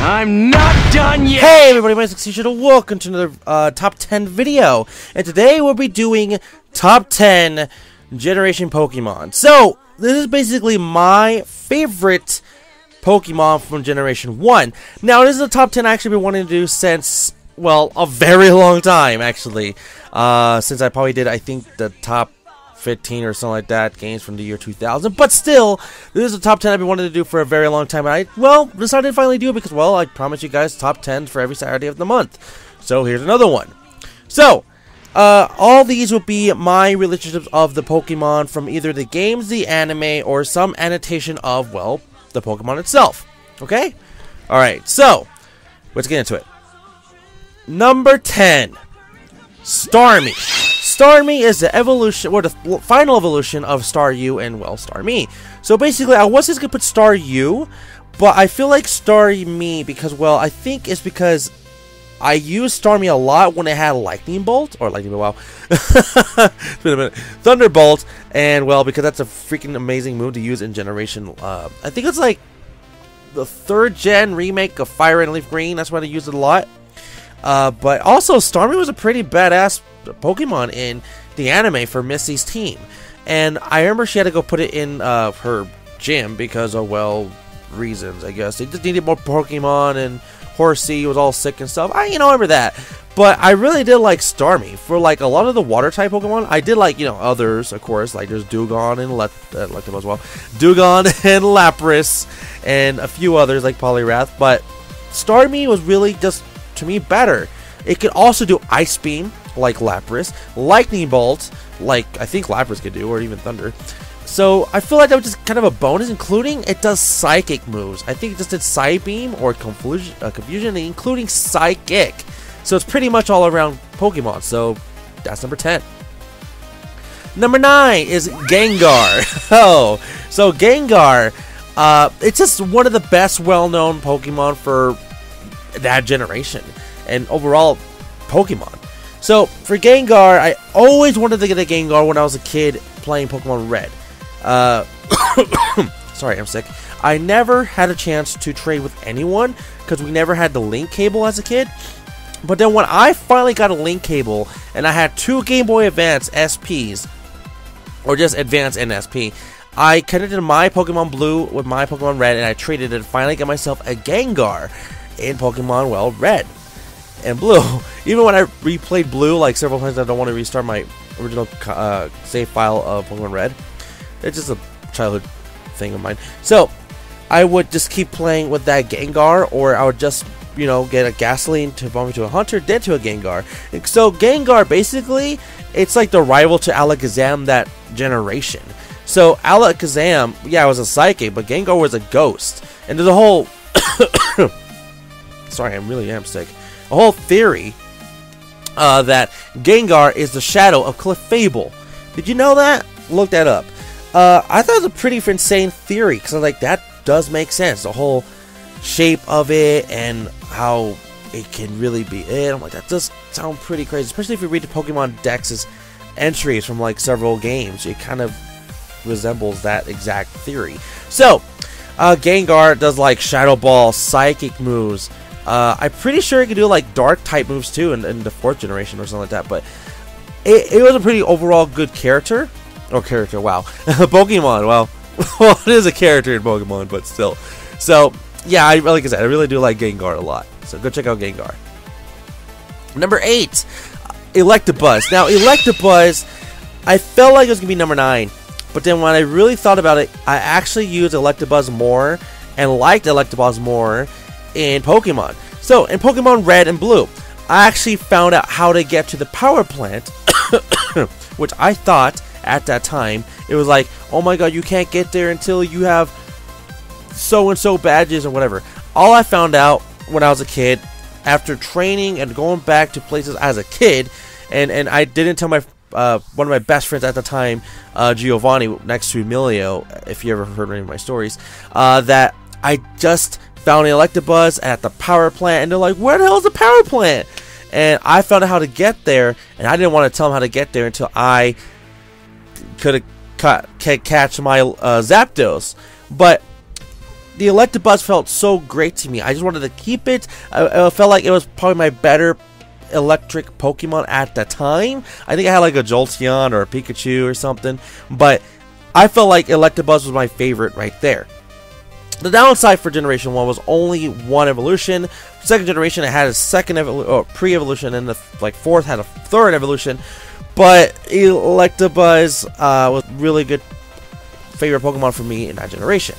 I'm not done yet! Hey everybody, my name is Xenia, welcome to another top 10 video. And today we'll be doing top 10 generation Pokemon. So, this is basically my favorite Pokemon from generation 1. Now, this is a top 10 I actually been wanting to do since, well, a very long time, actually. Since I probably did, I think, the top 15 or something like that, games from the year 2000, but still, this is a top 10 I've been wanting to do for a very long time, and I, well, decided to finally do it because, well, I promised you guys top 10s for every Saturday of the month. So, here's another one. So, all these will be my relationships of the Pokemon from either the games, the anime, or some annotation of, well, the Pokemon itself. Okay? Alright, so, let's get into it. Number 10, Starmie. Starmie is the evolution, or the final evolution of Staryu and, well, Starmie. So basically, I was just going to put Staryu, but I feel like Starmie because, well, I think it's because I used Starmie a lot when it had Lightning Bolt, or Lightning Bolt, wow. It's been a minute. Thunderbolt, and, well, because that's a freaking amazing move to use in Generation, I think it's like the 3rd gen remake of Fire and Leaf Green, that's why they used it a lot. But also, Starmie was a pretty badass Pokemon in the anime for Missy's team. And I remember she had to go put it in her gym because of, well, reasons, I guess. They just needed more Pokemon, and Horsey was all sick and stuff. I remember that. But I really did like Starmie. For, like, a lot of the Water-type Pokemon, I did like, others, of course. Like, there's Dugong and Electabuzz as well. Dugong and Lapras, and a few others, like Poliwrath. But Starmie was really just, to me, better. It could also do Ice Beam, like Lapras, Lightning Bolt, like I think Lapras could do, or even Thunder. So I feel like that was just kind of a bonus, including it does Psychic moves. I think it just did Psybeam or Confusion, including Psychic. So it's pretty much all around Pokemon. So that's number 10. Number 9 is Gengar. Oh, so Gengar, it's just one of the best well-known Pokemon for that generation and overall Pokemon. So for Gengar, I always wanted to get a Gengar when I was a kid playing Pokemon Red. Sorry, I'm sick. I never had a chance to trade with anyone because we never had the link cable as a kid. But then when I finally got a link cable and I had 2 Game Boy Advance SPs, or just Advance and SP, I connected my Pokemon Blue with my Pokemon Red, and I traded it and finally got myself a Gengar in Pokemon, well, Red and Blue. Even when I replayed Blue like several times, I don't want to restart my original save file of Pokemon Red. It's just a childhood thing of mine. So I would just keep playing with that Gengar, or I would just, get a Gasoline to evolve me to a Hunter, then to a Gengar. And so Gengar, basically, it's like the rival to Alakazam that generation. So Alakazam, yeah, it was a Psychic, but Gengar was a Ghost. And there's a whole sorry, I really am sick. A whole theory that Gengar is the shadow of Clefable. Did you know that? Look that up. I thought it was a pretty insane theory, because I was like, that does make sense. The whole shape of it and how it can really be it. I'm like, that does sound pretty crazy, especially if you read the Pokemon Dex's entries from like several games. It kind of resembles that exact theory. So, Gengar does like Shadow Ball, Psychic moves. I'm pretty sure it could do like Dark type moves too in the 4th generation or something like that. But it was a pretty overall good character. Wow. Pokemon, well, it is a character in Pokemon, but still. So, yeah, like I said, I really do like Gengar a lot. So go check out Gengar. Number 8, Electabuzz. Now, Electabuzz, I felt like it was going to be number 9. But then when I really thought about it, I actually used Electabuzz more and liked Electabuzz more in Pokemon. So, in Pokemon Red and Blue, I actually found out how to get to the power plant, which I thought at that time, it was like, oh my god, you can't get there until you have so-and-so badges or whatever. All I found out when I was a kid, after training and going back to places as a kid, and I didn't tell my one of my best friends at the time, Giovanni, next to Emilio, if you ever heard any of my stories, that I just found an Electabuzz at the power plant, and they're like, where the hell is the power plant? And I found out how to get there, and I didn't want to tell them how to get there until I could catch my Zapdos. But the Electabuzz felt so great to me. I just wanted to keep it. I felt like it was probably my better electric Pokemon at the time. I think I had like a Jolteon or a Pikachu or something, but I felt like Electabuzz was my favorite right there. The downside for Generation 1 was only one evolution. Second generation, it had a second pre-evolution, and the fourth had a third evolution. But Electabuzz was really good favorite Pokemon for me in that generation.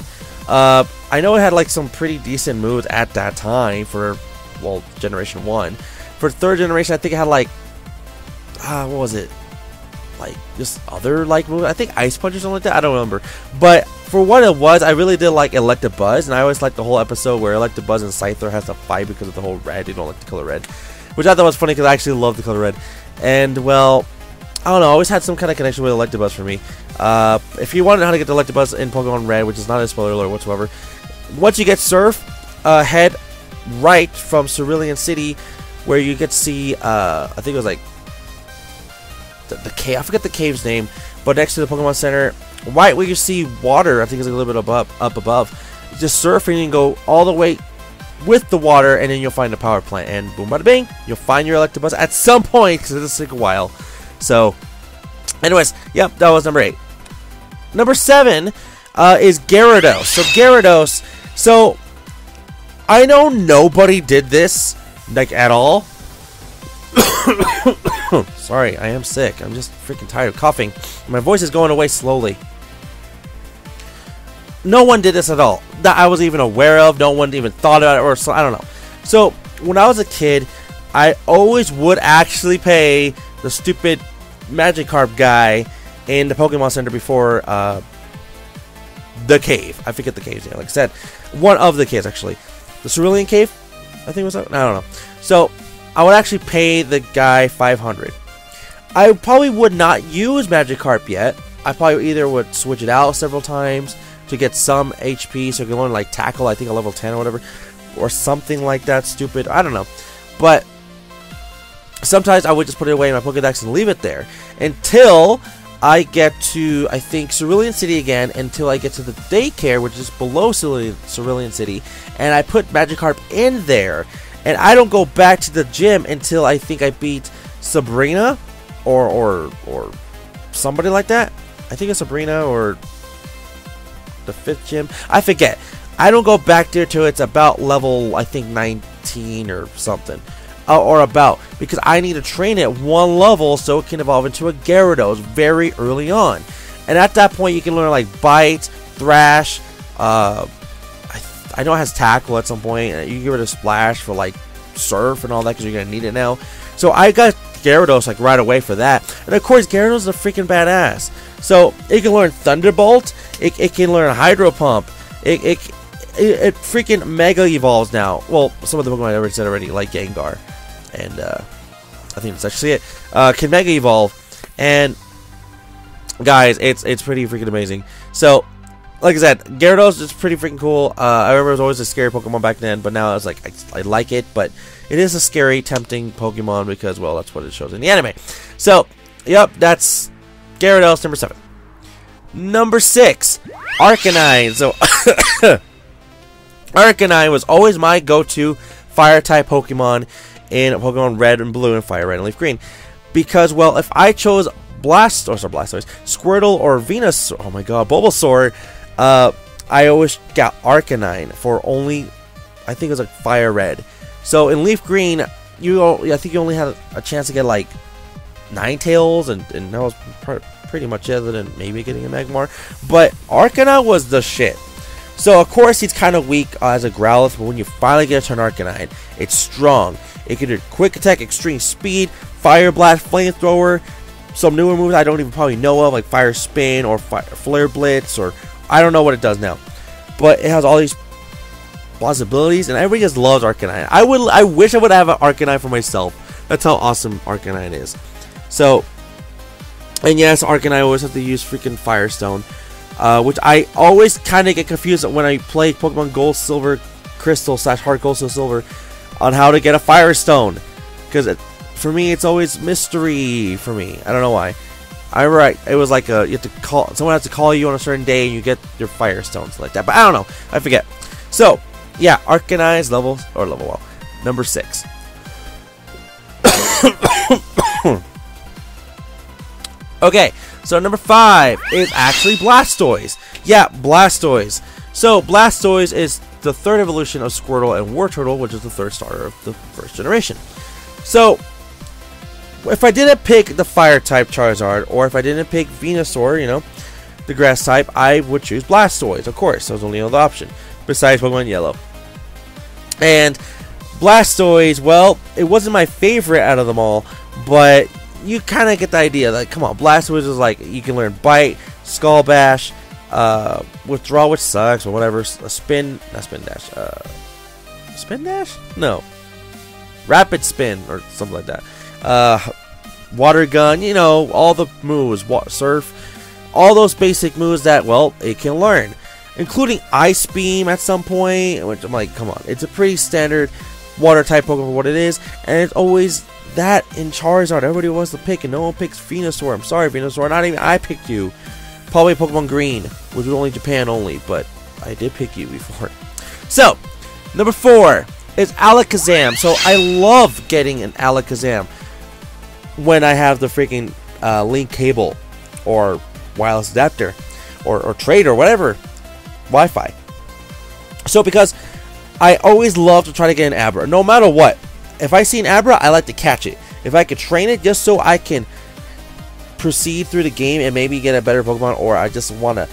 I know it had like some pretty decent moves at that time for, well, Generation 1. For third generation, I think it had like, what was it? Like just other like moves. I think Ice Punch or something like that. I don't remember. But for what it was, I really did like Electabuzz, and I always liked the whole episode where Electabuzz and Scyther has to fight because of the whole red. They don't like the color red, which I thought was funny because I actually love the color red. And well, I don't know. I always had some kind of connection with Electabuzz for me. If you want to know how to get the Electabuzz in Pokemon Red, which is not a spoiler alert whatsoever, once you get Surf, head right from Cerulean City, where you get to see, I think it was like the cave. I forget the cave's name, but next to the Pokemon Center, right where you see water, I think it's like a little bit up above. You just surf and you can go all the way with the water, and then you'll find the power plant, and boom, bada bing, you'll find your Electabuzz at some point because it'll take a while. So, anyways, yep, that was number 8. Number 7 is Gyarados. So Gyarados. So I know nobody did this like at all. Sorry, I am sick. I'm just freaking tired of coughing. My voice is going away slowly. No one did this at all that I was even aware of. No one even thought about it, or so, I don't know. So when I was a kid, I always would actually pay the stupid Magikarp guy in the Pokemon Center before the cave. I forget the cave's name. Like I said, one of the caves actually. The Cerulean Cave, I think it was. I don't know. So I would actually pay the guy 500. I probably would not use Magikarp yet. I probably either would switch it out several times to get some HP, so I can learn like Tackle. I think a level 10 or whatever, or something like that. Stupid. I don't know, but sometimes I would just put it away in my Pokédex and leave it there until I get to, I think, Cerulean City again, until I get to the daycare, which is below Cerulean City, and I put Magikarp in there, and I don't go back to the gym until I think I beat Sabrina or somebody like that. I think it's Sabrina or the 5th gym. I forget. I don't go back there till it's about level, I think, 19 or something. Or about, because I need to train it one level so it can evolve into a Gyarados very early on. And at that point, you can learn like Bite, Thrash. I know it has Tackle at some point. You can give it a Splash for like Surf and all that because you're gonna need it now. So I got Gyarados like right away for that. And of course, Gyarados is a freaking badass. So it can learn Thunderbolt. It can learn Hydro Pump. It freaking Mega Evolves now. Well, some of the Pokemon I already said already, like Gengar. And I think that's actually it. Can Mega Evolve, and guys, it's pretty freaking amazing. So, like I said, Gyarados is pretty freaking cool. I remember it was always a scary Pokemon back then, but now it's like I like it, but it is a scary, tempting Pokemon because, well, that's what it shows in the anime. So, yep, that's Gyarados, number 7. Number 6, Arcanine. So, Arcanine was always my go-to Fire-type Pokemon in Pokemon Red and Blue and Fire Red and Leaf Green, because, well, if I chose Squirtle or Venus, oh my god, Bulbasaur, I always got Arcanine for only, I think it was like Fire Red. So in Leaf Green, I think you only had a chance to get like Ninetales, and that was pretty much it, other than maybe getting a Magmar. But Arcanine was the shit. So of course he's kind of weak as a Growlithe, but when you finally get a turn Arcanine, it's strong. It can do Quick Attack, Extreme Speed, Fire Blast, Flamethrower, some newer moves I don't even probably know of, like Fire Spin or Flare Blitz, or I don't know what it does now. But it has all these possibilities, and everybody just loves Arcanine. I wish I would have an Arcanine for myself. That's how awesome Arcanine is. So, and yes, Arcanine always have to use freaking Firestone, which I always kind of get confused when I play Pokemon Gold, Silver, Crystal / Heart Gold, Silver on how to get a Firestone, because for me it's always mystery for me. I don't know why. It was like you have to call, someone has to call you on a certain day and you get your Firestones like that, but I don't know, I forget. So, yeah, Arcanized level, well, number 6. Okay, so number 5 is actually Blastoise. Yeah, Blastoise. So, Blastoise is the 3rd evolution of Squirtle and Wartortle, which is the 3rd starter of the 1st generation. So, if I didn't pick the Fire-type Charizard, or if I didn't pick Venusaur, you know, the Grass-type, I would choose Blastoise, of course. That was the only other option, besides Pokemon Yellow. And Blastoise, well, it wasn't my favorite out of them all, but you kind of get the idea. Like, come on, Blastoise is like, you can learn Bite, Skull Bash, Withdraw, which sucks, or whatever, Spin Dash? No. Rapid Spin, or something like that. Water Gun, you know, all the moves, Surf, all those basic moves that, well, it can learn. Including Ice Beam at some point, which I'm like, come on, it's a pretty standard water-type Pokemon for what it is, and it's always that in Charizard. Everybody wants to pick, and no one picks Venusaur. I'm sorry, Venusaur, not even I picked you. Probably Pokemon Green, which was only Japan only, but I did pick you before. So, number 4 is Alakazam. So, I love getting an Alakazam when I have the freaking link cable, or wireless adapter, or trade, or whatever, Wi-Fi. So, because I always love to try to get an Abra, no matter what. If I see an Abra, I like to catch it. If I could train it just so I can proceed through the game and maybe get a better Pokemon, or I just want a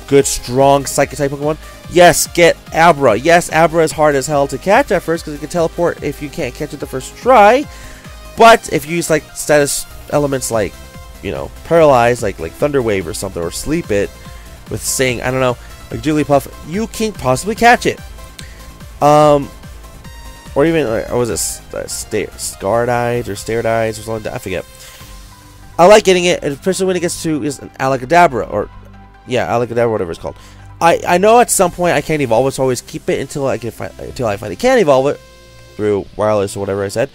good, strong Psychic-type Pokemon, yes, get Abra. Yes, Abra is hard as hell to catch at first because it can teleport if you can't catch it the first try. But if you use like status elements like, you know, Paralyze, like Thunder Wave or something, or Sleep It with Sing, I don't know, like Jigglypuff, you can possibly catch it. Or even, or was it Scarred Eyes or Stared Eyes or something like that? I forget. I like getting it, especially when it gets to is an Alakadabra, or yeah, Alakadabra, whatever it's called. I know at some point I can't evolve it, so I always keep it until I finally can evolve it through wireless or whatever I said.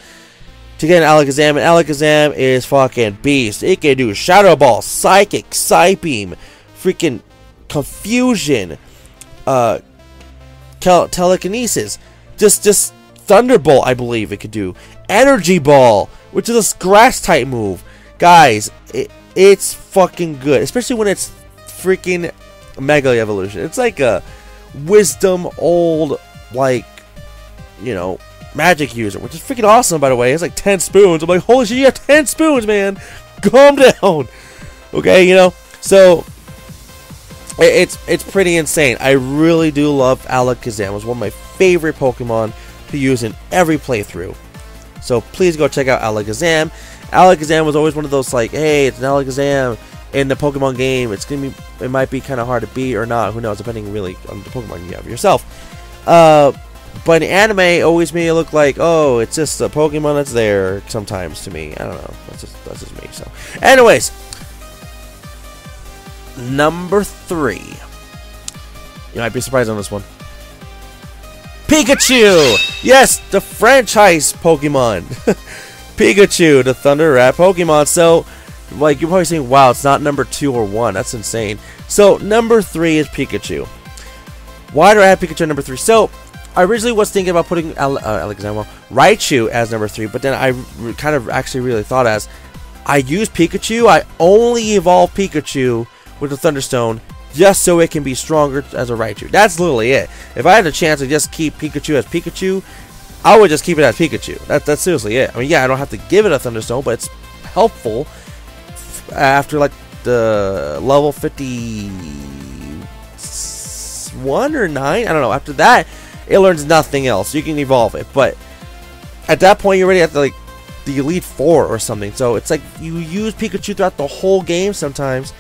To get an Alakazam, and Alakazam is fucking beast. It can do Shadow Ball, Psychic, Psybeam, freaking Confusion, Telekinesis, just Thunderbolt, I believe it could do. Energy Ball, which is a grass type move. Guys, it's fucking good, especially when it's freaking Mega Evolution. It's like a Wisdom old, like, you know, magic user, which is freaking awesome, by the way. It's like 10 spoons. I'm like, holy shit, you have 10 spoons, man. Calm down. Okay, you know, so it's pretty insane. I really do love Alakazam. It was one of my favorite Pokemon to use in every playthrough. So please go check out Alakazam. Alakazam was always one of those like, hey, it's an Alakazam in the Pokemon game. It might be kind of hard to beat or not. Who knows? Depending really on the Pokemon you have yourself. But in anime, always made it look like, oh, it's just a Pokemon that's there sometimes to me. I don't know. That's just me. So, anyways, number 3. You might be surprised on this one. Pikachu! Yes, the franchise Pokemon. Pikachu, the Thunder Rat Pokemon. So, like, you're probably saying, wow, it's not number 2 or 1. That's insane. So, number 3 is Pikachu. Why do I have Pikachu at number 3? So, I originally was thinking about putting Raichu as number 3, but then I kind of actually really thought as, I use Pikachu, I only evolve Pikachu with the Thunderstone just so it can be stronger as a Raichu. That's literally it. If I had a chance to just keep Pikachu as Pikachu, I would just keep it as Pikachu. That's seriously it. I mean, yeah, I don't have to give it a Thunderstone, but it's helpful after like the level 51 or 9. I don't know. After that, it learns nothing else. You can evolve it, but at that point, you already have to like the Elite 4 or something. So it's like you use Pikachu throughout the whole game sometimes,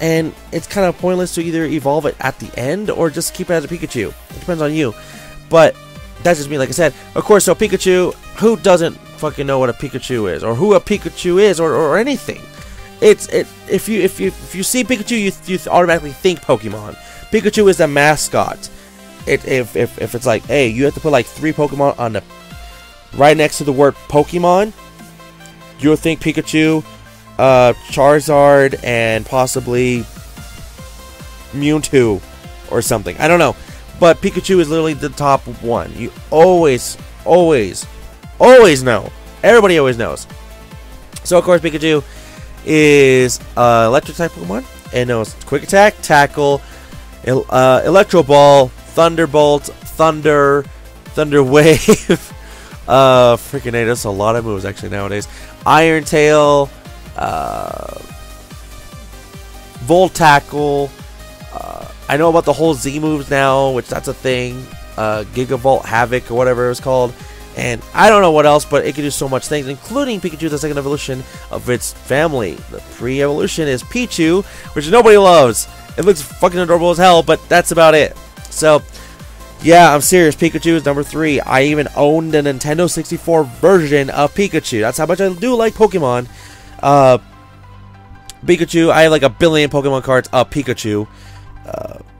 and it's kind of pointless to either evolve it at the end or just keep it as a Pikachu. It depends on you, but that's just me. Like I said, of course. So Pikachu, who doesn't fucking know what a Pikachu is, or who a Pikachu is, or anything? If you see Pikachu, you automatically think Pokemon. Pikachu is the mascot. If it's like, hey, you have to put like 3 Pokemon on the right next to the word Pokemon, you'll think Pikachu, Charizard, and possibly Mewtwo or something. I don't know, but Pikachu is literally the top one. You always know. Everybody always knows. So of course Pikachu is electric type Pokemon, and knows Quick Attack, Tackle, Electro Ball, Thunderbolt, Thunder Wave. Freaking A, that's a lot of moves actually nowadays. Iron Tail, Volt Tackle. I know about the whole Z moves now, which that's a thing. Gigavolt Havoc or whatever it was called. And I don't know what else, but it can do so much things, including Pikachu, the second evolution of its family. The pre-evolution is Pichu, which nobody loves. It looks fucking adorable as hell, but that's about it. So, yeah, I'm serious. Pikachu is number 3. I even owned a Nintendo 64 version of Pikachu. That's how much I do like Pokemon. Pikachu, I have like a billion Pokemon cards of Pikachu.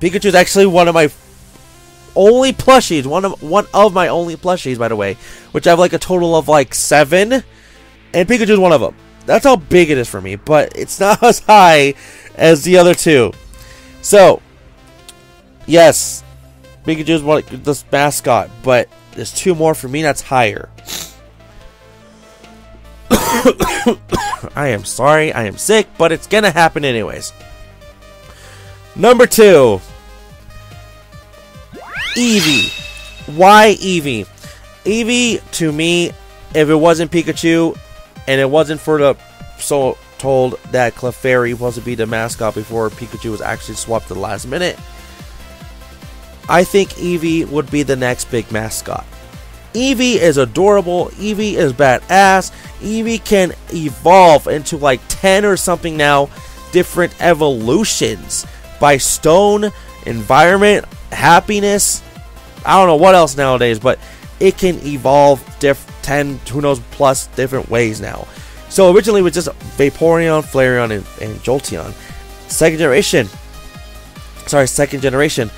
Pikachu is actually one of my only plushies, one of my only plushies, by the way, which I have like a total of like 7, and Pikachu is one of them. That's how big it is for me, but it's not as high as the other 2. So, yes, Pikachu is one of this mascot, but there's 2 more for me that's higher. I am sorry, I am sick, but it's gonna happen anyways. Number 2. Eevee. Why Eevee? Eevee, to me, if it wasn't Pikachu, and it wasn't for the told that Clefairy was to be the mascot before Pikachu was actually swapped at the last minute, I think Eevee would be the next big mascot. Eevee is adorable. Eevee is badass. Eevee can evolve into like 10 or something now different evolutions by stone, environment, happiness. I don't know what else nowadays, but it can evolve 10, who knows, plus different ways now. So originally it was just Vaporeon, Flareon, and Jolteon. Second generation,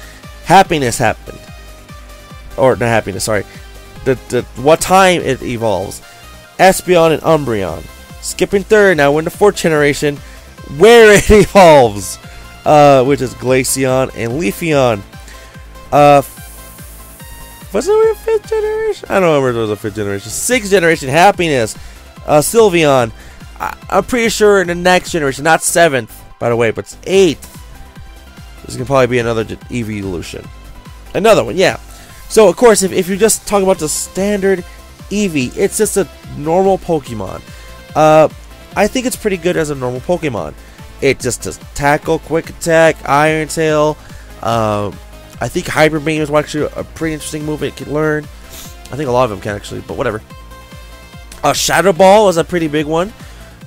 happiness happened. Or not happiness, sorry. What time it evolves. Espeon and Umbreon. Skipping third, now we're in the 4th generation, where it evolves. Which is Glaceon and Leafeon. Was it a 5th generation? I don't remember if it was a 5th generation. 6th generation, Happiness. Sylveon. I'm pretty sure in the next generation, not 7th, by the way, but 8th. This can probably be another evolution. Another one, yeah. So, of course, if you just talk about the standard Eevee, it's just a normal Pokemon. I think it's pretty good as a normal Pokemon. It just does Tackle, Quick Attack, Iron Tail. I think Hyper Beam is actually a pretty interesting move it can learn. I think a lot of them can actually, but whatever. Shadow Ball is a pretty big one.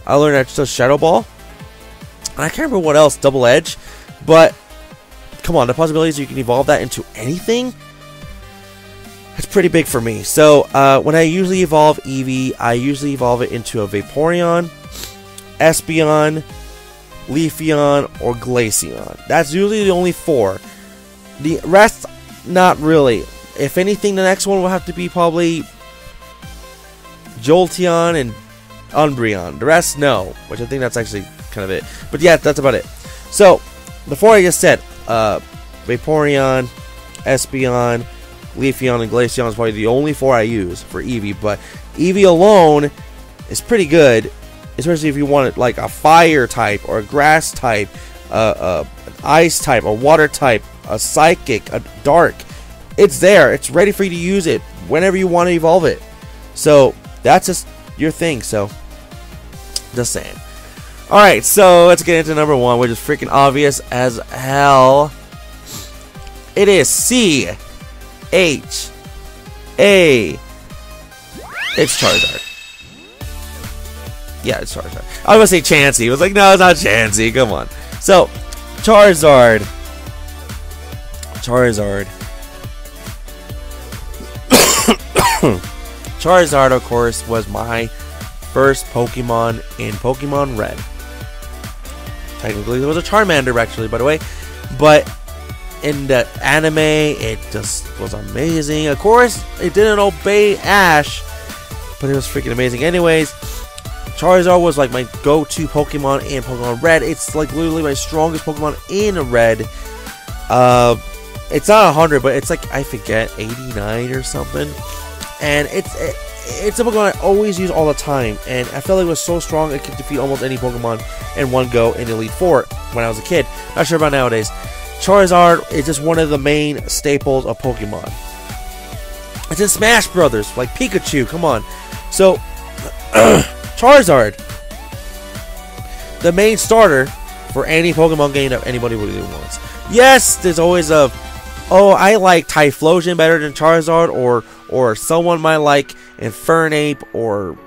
I learned that just Shadow Ball. And I can't remember what else, Double Edge. But, come on, the possibilities you can evolve that into anything, that's pretty big for me. So, when I usually evolve Eevee, I usually evolve it into a Vaporeon, Espeon, Leafeon, or Glaceon. That's usually the only 4. The rest, not really. If anything, the next one will have to be probably Jolteon and Umbreon. The rest, no. Which I think that's actually kind of it. But yeah, that's about it. So, the 4 I just said, Vaporeon, Espeon, Leafeon, and Glaceon is probably the only 4 I use for Eevee. But Eevee alone is pretty good, especially if you want it like a fire type or a grass type, an ice type, a water type, a psychic, a dark. It's there. It's ready for you to use it whenever you want to evolve it. So that's just your thing. So just saying. Alright, so let's get into number 1, which is freaking obvious as hell. It is C-H-A. It's Charizard. Yeah, it's Charizard. I was going to say Chansey. I was like, no, it's not Chansey. Come on. So, Charizard. Charizard, of course, was my first Pokemon in Pokemon Red. Technically, it was a Charmander, actually, by the way. But in the anime, it just was amazing. Of course, it didn't obey Ash, but it was freaking amazing. Anyways, Charizard was like my go-to Pokemon in Pokemon Red. It's like literally my strongest Pokemon in Red. it's not 100, but it's like, I forget, 89 or something. And it's a Pokemon I always use all the time, and I felt like it was so strong it could defeat almost any Pokemon in one go in Elite Four when I was a kid. Not sure about nowadays. Charizard is just one of the main staples of Pokemon. It's in Smash Brothers, like Pikachu, come on. So, Charizard, the main starter for any Pokemon game that anybody really wants. Yes, there's always a, oh, I like Typhlosion better than Charizard, or someone might like Infernape or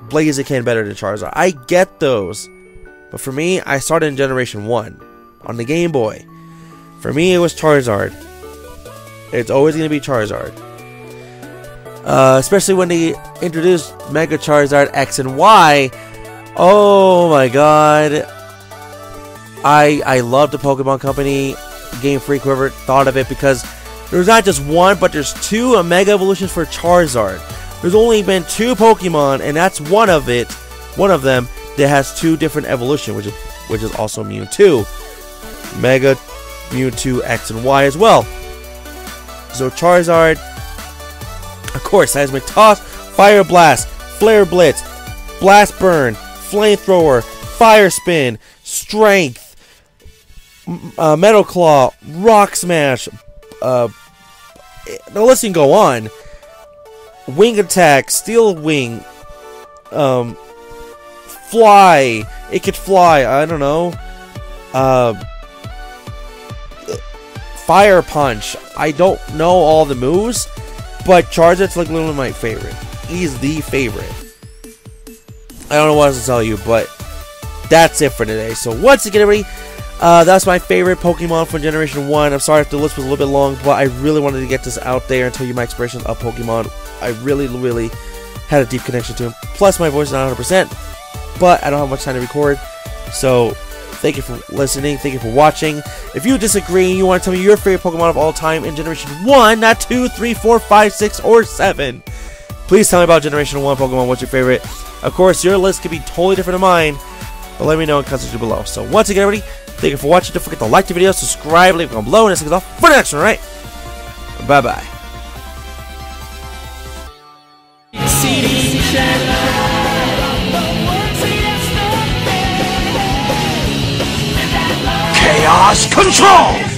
Blaziken better than Charizard. I get those. But for me, I started in Generation 1 on the Game Boy. For me, it was Charizard. It's always going to be Charizard. Especially when they introduced Mega Charizard X and Y. Oh my god. I love the Pokemon Company, Game Freak, whoever thought of it, because there's not just one, but there's two Mega Evolutions for Charizard. There's only been 2 Pokemon, and that's one of them that has 2 different evolutions, which is also Mewtwo. Mega Mewtwo X and Y as well. So Charizard, of course, Seismic Toss, Fire Blast, Flare Blitz, Blast Burn, Flamethrower, Fire Spin, Strength, Metal Claw, Rock Smash, the list can go on. Wing Attack, Steel Wing, Fly, it could fly, I don't know, Fire Punch, I don't know all the moves, but Charizard's like literally my favorite. He's the favorite. I don't know what else to tell you, but that's it for today. So once again, everybody, that's my favorite Pokemon from Generation 1. I'm sorry if the list was a little bit long, but I really wanted to get this out there and tell you my expressions of Pokemon. I really had a deep connection to him. Plus, my voice is not 100%, but I don't have much time to record. So, thank you for listening. Thank you for watching. If you disagree and you want to tell me your favorite Pokemon of all time in Generation 1, not 2, 3, 4, 5, 6, or 7, please tell me about Generation 1 Pokemon. What's your favorite? Of course, your list could be totally different than mine, but let me know in the comments section below. So, once again, everybody, thank you for watching. Don't forget to like the video, subscribe, leave a comment below, and let's get off for the next one, right? Bye-bye. Chaos Control!